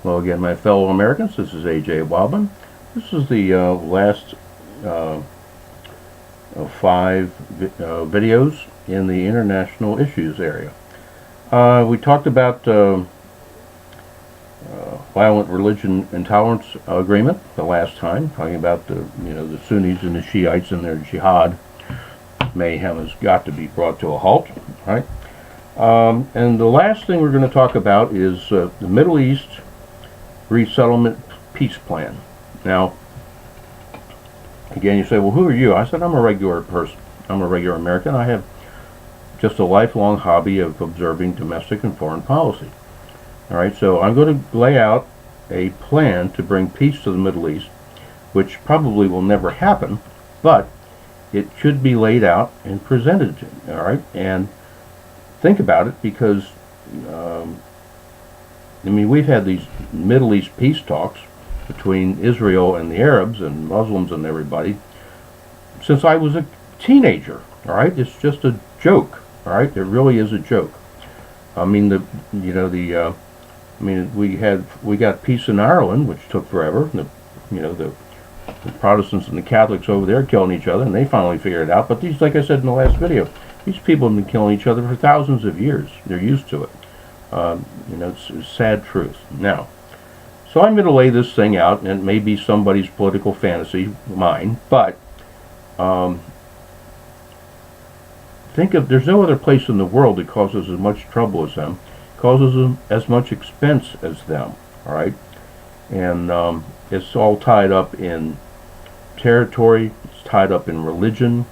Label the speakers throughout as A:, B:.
A: Well, again, my fellow Americans, this is H05. This is the last of 5 videos in the international issues area. We talked about violent religion intolerance agreement the last time, talking about the Sunnis and the Shiites and their jihad. Mayhem has got to be brought to a halt, right? And the last thing we're going to talk about is the Middle East resettlement peace plan. Now, again, you say, well, who are you? I said, I'm a regular person. I'm a regular American. I have just a lifelong hobby of observing domestic and foreign policy. All right, so I'm going to lay out a plan to bring peace to the Middle East, which probably will never happen, but it should be laid out and presented to you, all right? And think about it, because we've had these Middle East peace talks between Israel and the Arabs and Muslims and everybody since I was a teenager, all right? It's just a joke, all right? It really is a joke. We got peace in Ireland, which took forever. The Protestants and the Catholics over there killing each other, and they finally figured it out. But these, like I said in the last video, these people have been killing each other for thousands of years. They're used to it. It's a sad truth. Now, so I'm going to lay this thing out, and it may be somebody's political fantasy, mine, but think of, there's no other place in the world that causes as much trouble as them, causes them as much expense as them, all right? And it's all tied up in territory, it's tied up in religion,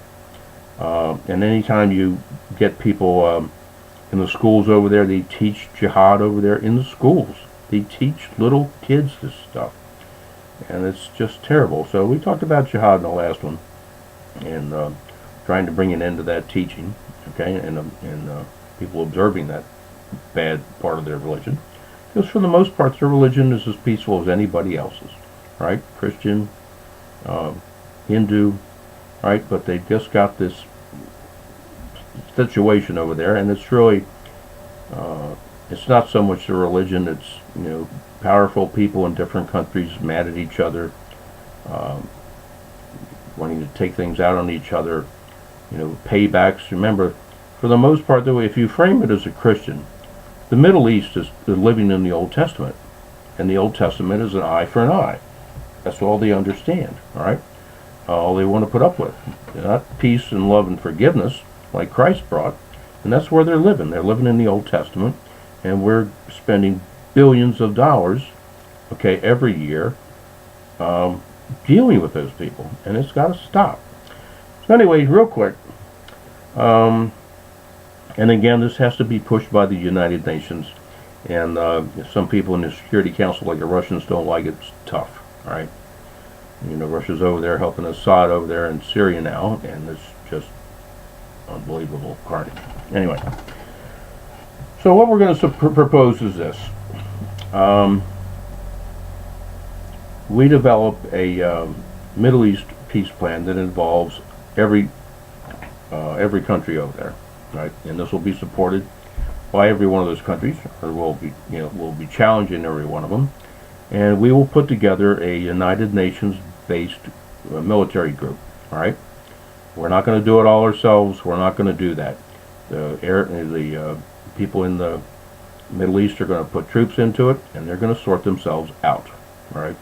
A: and anytime you get people in the schools over there, they teach jihad over there in the schools. They teach little kids this stuff, and it's just terrible. So we talked about jihad in the last one, and trying to bring an end to that teaching, okay, and people observing that bad part of their religion, because for the most part their religion is as peaceful as anybody else's, right? Christian, Hindu, right? But they've just got this situation over there, and it's really it's not so much the religion. It's powerful people in different countries mad at each other, wanting to take things out on each other, paybacks. Remember, for the most part, though, if you frame it as a Christian, the Middle East is living in the Old Testament, and the Old Testament is an eye for an eye. That's all they understand, all right? All they want to put up with. Not peace and love and forgiveness like Christ brought, and that's where they're living. They're living in the Old Testament, and we're spending billions of dollars, okay, every year dealing with those people, and it's got to stop. So anyway, real quick, and again, this has to be pushed by the United Nations, and some people in the Security Council, like the Russians, don't like it. It's tough, all right? Russia's over there helping Assad over there in Syria now, and it's just unbelievable carnage. Anyway, so what we're going to propose is this. We develop a Middle East peace plan that involves every country over there, right? And this will be supported by every one of those countries, or we'll be challenging every one of them, and we will put together a United Nations-based military group. All right, we're not going to do it all ourselves. We're not going to do that. The people in the Middle East are going to put troops into it, and they're going to sort themselves out. All right,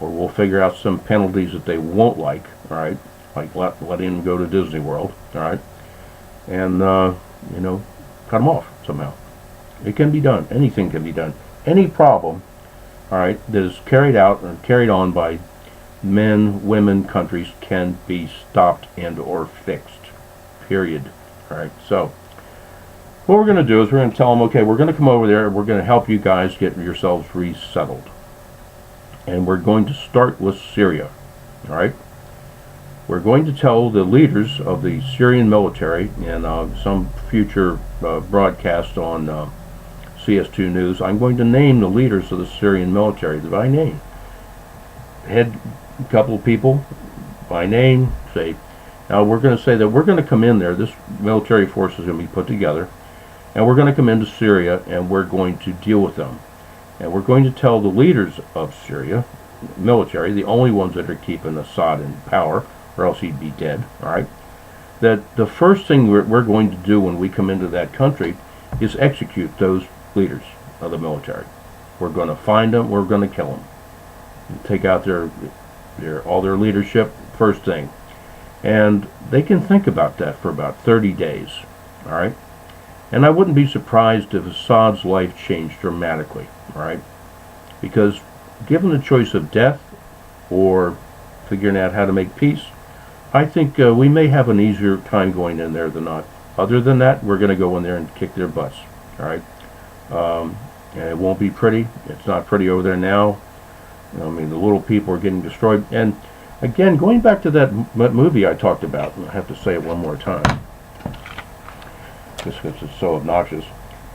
A: or we'll figure out some penalties that they won't like. All right, like letting them go to Disney World. All right, and cut them off somehow. It can be done. Anything can be done. Any problem, all right, that is carried out or carried on by men, women, countries can be stopped and or fixed. Period. All right. So what we're going to do is we're going to tell them, okay, we're going to come over there and we're going to help you guys get yourselves resettled. And we're going to start with Syria. All right. We're going to tell the leaders of the Syrian military, and some future broadcast on CS2 News, I'm going to name the leaders of the Syrian military by name. Head couple of people by name, say, now we're going to say that we're going to come in there, this military force is going to be put together, and we're going to come into Syria and we're going to deal with them. And we're going to tell the leaders of Syria, military, the only ones that are keeping Assad in power, or else he'd be dead, all right, that the first thing we're going to do when we come into that country is execute those leaders of the military. We're going to find them, we're going to kill them. Take out all their leadership, first thing. And they can think about that for about 30 days, all right? And I wouldn't be surprised if Assad's life changed dramatically, all right? Because given the choice of death or figuring out how to make peace, I think we may have an easier time going in there than not. Other than that, we're going to go in there and kick their butts, all right? And it won't be pretty. It's not pretty over there now. I mean, the little people are getting destroyed. And again, going back to that movie I talked about, and I have to say it one more time, just because it's so obnoxious,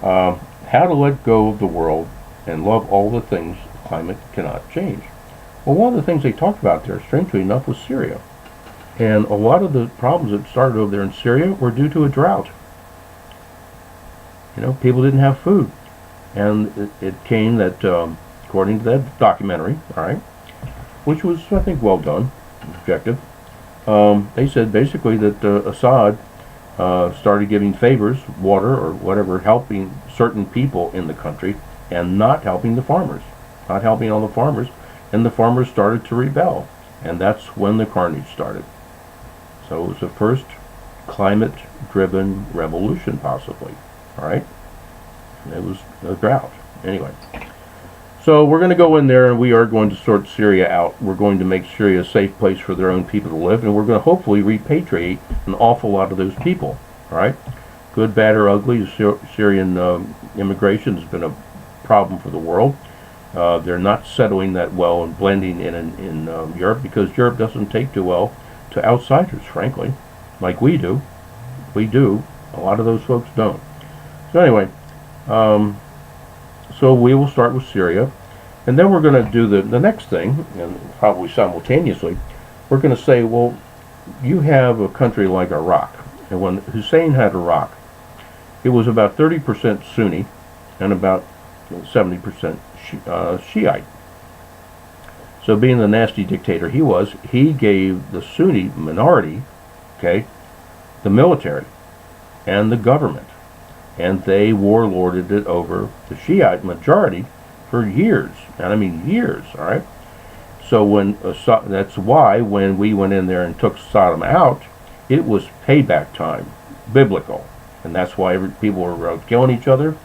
A: how to let go of the world and love all the things climate cannot change. Well, one of the things they talked about there, strangely enough, was Syria. And a lot of the problems that started over there in Syria were due to a drought. You know, people didn't have food. And it came that, according to that documentary, all right, which was, I think, well done, objective, they said basically that Assad started giving favors, water or whatever, helping certain people in the country and not helping the farmers, not helping all the farmers, and the farmers started to rebel. And that's when the carnage started. So it was the first climate-driven revolution, possibly, all right? It was a drought. Anyway, so we're going to go in there and we are going to sort Syria out. We're going to make Syria a safe place for their own people to live, and we're going to hopefully repatriate an awful lot of those people. All right, good, bad, or ugly, Syrian immigration has been a problem for the world. They're not settling that well and blending in Europe, because Europe doesn't take too well to outsiders, frankly, like we do. We do. A lot of those folks don't. So anyway. So we will start with Syria, and then we're going to do the next thing, and probably simultaneously, we're going to say, well, you have a country like Iraq, and when Hussein had Iraq, it was about 30% Sunni and about 70% Shiite. So being the nasty dictator he gave the Sunni minority, okay, the military and the government. And they warlorded it over the Shiite majority for years, and I mean years, all right? So that's why when we went in there and took Saddam out, it was payback time, biblical. And that's why people were killing each other.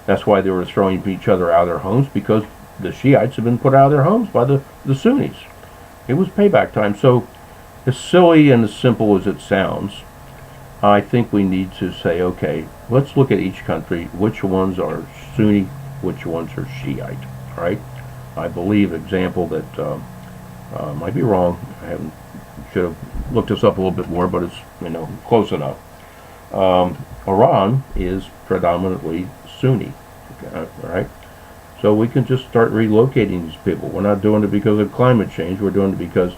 A: That's why they were throwing each other out of their homes, because the Shiites had been put out of their homes by the Sunnis. It was payback time. So as silly and as simple as it sounds, I think we need to say, okay, let's look at each country, which ones are Sunni, which ones are Shiite, all right? I believe, example, that might be wrong. Should have looked this up a little bit more, but it's, close enough. Iran is predominantly Sunni, okay, all right? So we can just start relocating these people. We're not doing it because of climate change. We're doing it because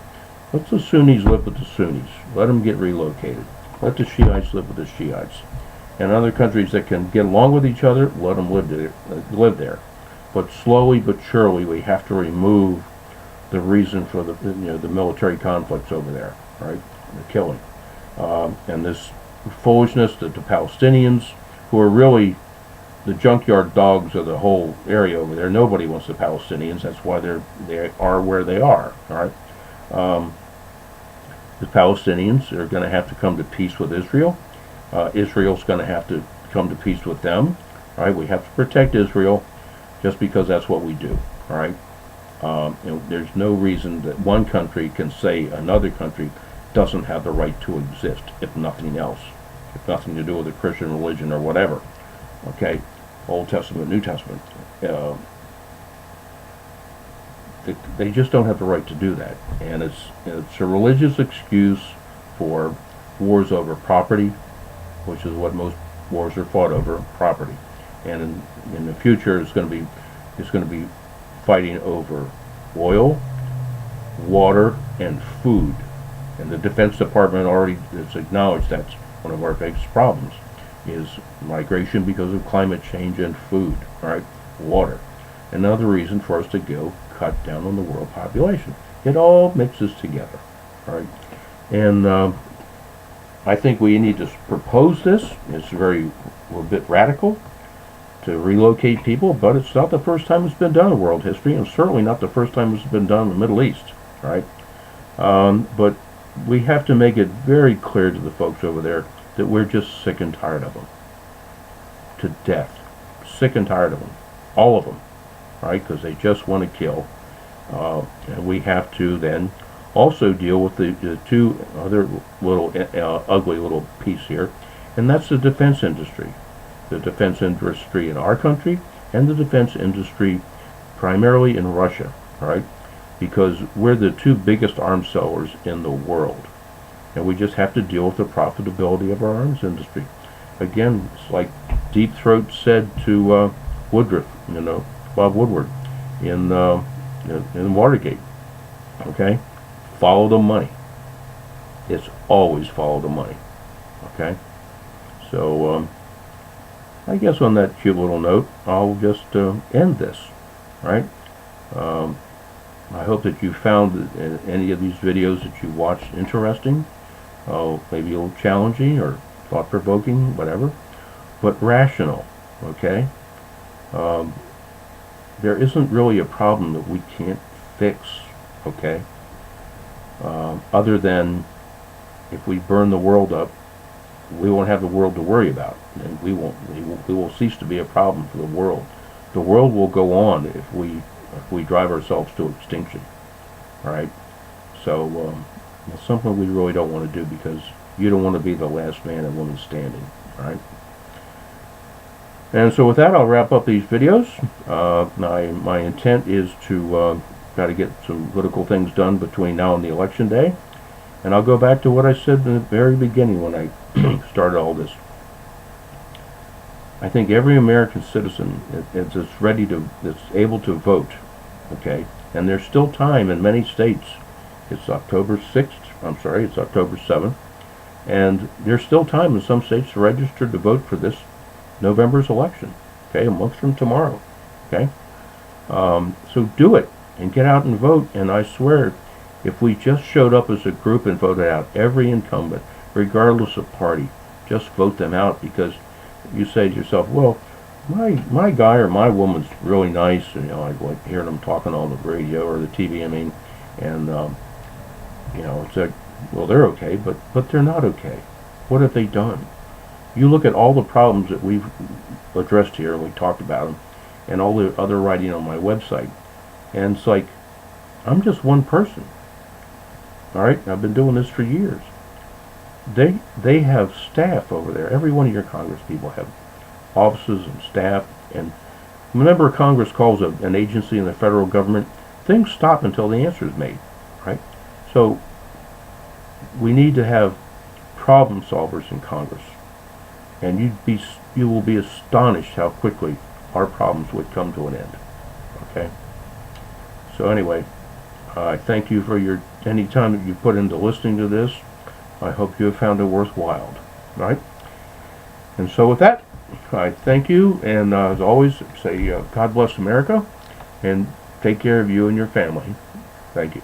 A: let the Sunnis live with the Sunnis. Let them get relocated. Let the Shiites live with the Shiites. And other countries that can get along with each other, let them live there. But slowly but surely, we have to remove the reason for the military conflicts over there, right? The killing. And this foolishness that the Palestinians, who are really the junkyard dogs of the whole area over there, nobody wants the Palestinians. That's why they are where they are, all right? The Palestinians are going to have to come to peace with Israel. Israel's going to have to come to peace with them. All right, we have to protect Israel just because that's what we do. All right, and there's no reason that one country can say another country doesn't have the right to exist, if nothing else, if nothing to do with the Christian religion or whatever. Okay, Old Testament, New Testament. They just don't have the right to do that, and it's a religious excuse for wars over property, which is what most wars are fought over, property. And in the future, it's going to be fighting over oil, water, and food. And the Defense Department already has acknowledged that's one of our biggest problems, is migration because of climate change and food, all right, water. another reason for us to go cut down on the world population. It all mixes together, right? And I think we need to propose this. It's a bit radical to relocate people, but it's not the first time it's been done in world history, and certainly not the first time it's been done in the Middle East, right? But we have to make it very clear to the folks over there that we're just sick and tired of them. To death. Sick and tired of them. All of them, right? Because they just want to kill. And we have to then also deal with the two other little ugly little piece here, and that's the defense industry. The defense industry in our country and the defense industry primarily in Russia, right? Because we're the two biggest arms sellers in the world. And we just have to deal with the profitability of our arms industry. Again, it's like Deep Throat said to Woodruff, Bob Woodward in Watergate. Okay? Follow the money. It's always follow the money. Okay? So, I guess on that cute little note, I'll just end this, right? I hope that you found any of these videos that you watched interesting, maybe a little challenging or thought-provoking, whatever, but rational, okay? There isn't really a problem that we can't fix, okay? Other than if we burn the world up, we won't have the world to worry about, and we will cease to be a problem for the world. The world will go on if we drive ourselves to extinction. All right. So it's something we really don't want to do, because you don't want to be the last man and woman standing. All right. And so with that, I'll wrap up these videos. My intent is to try to get some political things done between now and the election day. And I'll go back to what I said in the very beginning when I started all this. I think every American citizen is that's able to vote, okay? And there's still time in many states. It's October 6th, it's October 7th. And there's still time in some states to register to vote for this November's election, okay? A month from tomorrow, okay? So do it and get out and vote. And I swear, if we just showed up as a group and voted out every incumbent, regardless of party, just vote them out, because you say to yourself, well, my guy or my woman's really nice, and I like hearing them talking on the radio or the TV, and it's like, well, they're okay, but they're not okay. What have they done? You look at all the problems that we've addressed here, and we talked about them, and all the other writing on my website, and it's like, I'm just one person. All right, I've been doing this for years. They have staff over there. Every one of your Congress people have offices and staff. And when a member of Congress calls an agency in the federal government, things stop until the answer is made, right? So we need to have problem solvers in Congress, and you will be astonished how quickly our problems would come to an end. Okay. So anyway, I thank you for any time that you put into listening to this. I hope you have found it worthwhile, right? And so with that, I thank you, and as always, say God bless America, and take care of you and your family. Thank you.